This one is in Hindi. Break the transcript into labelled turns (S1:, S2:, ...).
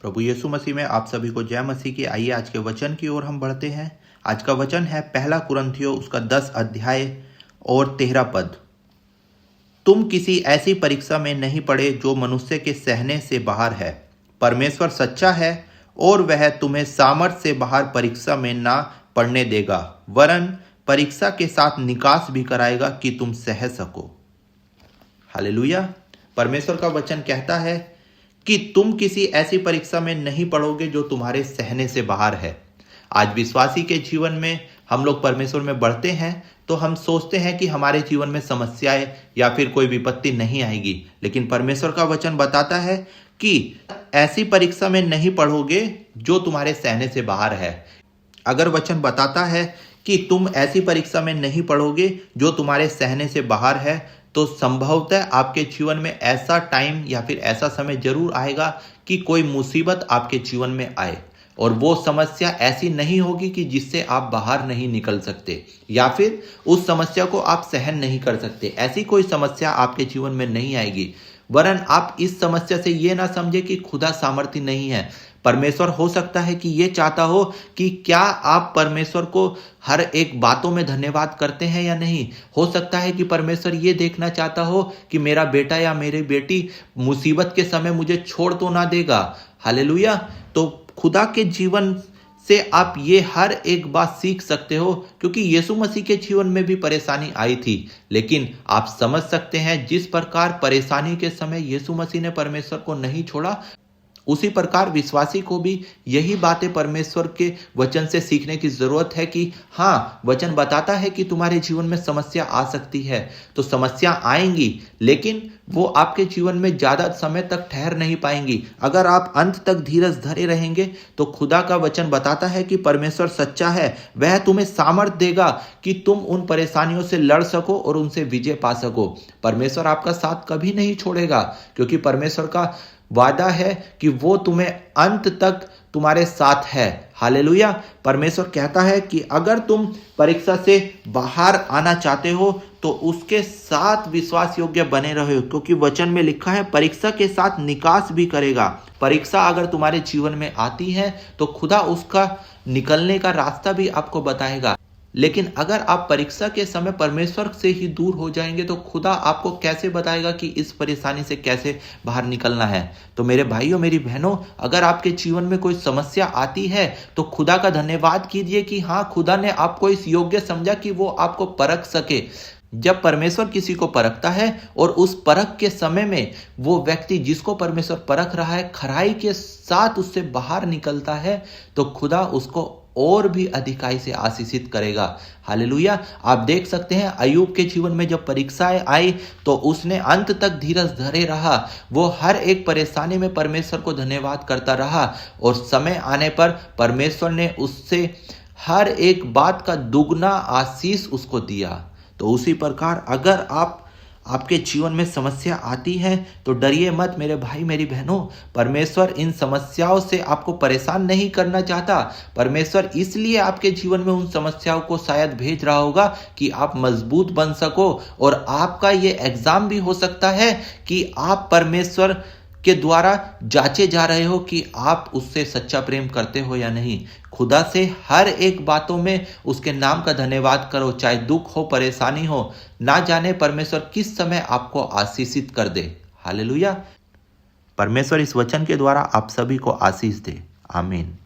S1: प्रभु यीशु मसीह में आप सभी को जय मसीह की। आइए आज के वचन की ओर हम बढ़ते हैं। आज का वचन है पहला कुरिन्थियों उसका 10 अध्याय और 13 पद। तुम किसी ऐसी परीक्षा में नहीं पड़े जो मनुष्य के सहने से बाहर है। परमेश्वर सच्चा है और वह तुम्हें सामर्थ्य से बाहर परीक्षा में ना पड़ने देगा, वरन परीक्षा के साथ निकास भी कराएगा कि तुम सह सको। हालेलुया। परमेश्वर का वचन कहता है कि तुम किसी ऐसी परीक्षा में नहीं पड़ोगे जो तुम्हारे सहने से बाहर है। आज विश्वासी के जीवन में हम लोग परमेश्वर में बढ़ते हैं तो हम सोचते हैं कि हमारे जीवन में समस्याएं या फिर कोई विपत्ति नहीं आएगी, लेकिन परमेश्वर का वचन बताता है कि ऐसी परीक्षा में नहीं पड़ोगे जो तुम्हारे सहने से बाहर है। अगर वचन बताता है कि तुम ऐसी परीक्षा में नहीं पड़ोगे जो तुम्हारे सहने से बाहर है, तो संभवतः आपके जीवन में ऐसा टाइम या फिर ऐसा समय जरूर आएगा कि कोई मुसीबत आपके जीवन में आए और वो समस्या ऐसी नहीं होगी कि जिससे आप बाहर नहीं निकल सकते या फिर उस समस्या को आप सहन नहीं कर सकते। ऐसी कोई समस्या आपके जीवन में नहीं आएगी, वरन आप इस समस्या से ये ना समझे कि खुदा सामर्थ्य नहीं है। परमेश्वर हो सकता है कि ये चाहता हो कि क्या आप परमेश्वर को हर एक बातों में धन्यवाद करते हैं या नहीं। हो सकता है कि परमेश्वर ये देखना चाहता हो कि मेरा बेटा या मेरी बेटी मुसीबत के समय मुझे छोड़ तो ना देगा। हालेलुया। तो खुदा के जीवन से आप ये हर एक बात सीख सकते हो, क्योंकि यीशु मसीह के जीवन में भी परेशानी आई थी, लेकिन आप समझ सकते हैं जिस प्रकार परेशानी के समय यीशु मसीह ने परमेश्वर को नहीं छोड़ा, उसी प्रकार विश्वासी को भी यही बातें परमेश्वर के वचन से सीखने की जरूरत है कि हाँ, वचन बताता है कि तुम्हारे जीवन में समस्या आ सकती है, तो समस्या आएंगी, लेकिन वो आपके जीवन में ज्यादा समय तक ठहर नहीं पाएंगी। अगर आप अंत तक धीरज धरे रहेंगे तो खुदा का वचन बताता है कि परमेश्वर सच्चा है, वह तुम्हें सामर्थ देगा कि तुम उन परेशानियों से लड़ सको और उनसे विजय पा सको। परमेश्वर आपका साथ कभी नहीं छोड़ेगा, क्योंकि परमेश्वर का वादा है कि वो तुम्हें अंत तक तुम्हारे साथ है। हालेलुया। परमेश्वर कहता है कि अगर तुम परीक्षा से बाहर आना चाहते हो तो उसके साथ विश्वास योग्य बने रहो, क्योंकि वचन में लिखा है परीक्षा के साथ निकास भी करेगा। परीक्षा अगर तुम्हारे जीवन में आती है तो खुदा उसका निकलने का रास्ता भी आपको बताएगा, लेकिन अगर आप परीक्षा के समय परमेश्वर से ही दूर हो जाएंगे तो खुदा आपको कैसे बताएगा कि इस परेशानी से कैसे बाहर निकलना है। तो मेरे भाइयों मेरी बहनों, अगर आपके जीवन में कोई समस्या आती है तो खुदा का धन्यवाद कीजिए कि हाँ, खुदा ने आपको इस योग्य समझा कि वो आपको परख सके। जब परमेश्वर किसी को परखता है और उस परख के समय में वो व्यक्ति जिसको परमेश्वर परख रहा है खराई के साथ उससे बाहर निकलता है, तो खुदा उसको और भी अधिकाई से आशीषित करेगा। हालेलुया। आप देख सकते हैं अय्यूब के जीवन में जब परीक्षाएं आई तो उसने अंत तक धीरज धरे रहा। वो हर एक परेशानी में परमेश्वर को धन्यवाद करता रहा और समय आने पर परमेश्वर ने उससे हर एक बात का दुगना आशीष उसको दिया। तो उसी प्रकार अगर आपके जीवन में समस्या आती है तो डरिए मत मेरे भाई मेरी बहनों। परमेश्वर इन समस्याओं से आपको परेशान नहीं करना चाहता। परमेश्वर इसलिए आपके जीवन में उन समस्याओं को शायद भेज रहा होगा कि आप मजबूत बन सको, और आपका ये एग्जाम भी हो सकता है कि आप परमेश्वर के द्वारा जांचे जा रहे हो कि आप उससे सच्चा प्रेम करते हो या नहीं। खुदा से हर एक बातों में उसके नाम का धन्यवाद करो, चाहे दुख हो परेशानी हो। ना जाने परमेश्वर किस समय आपको आशीषित कर दे। हालेलुया। परमेश्वर इस वचन के द्वारा आप सभी को आशीष दे। आमीन।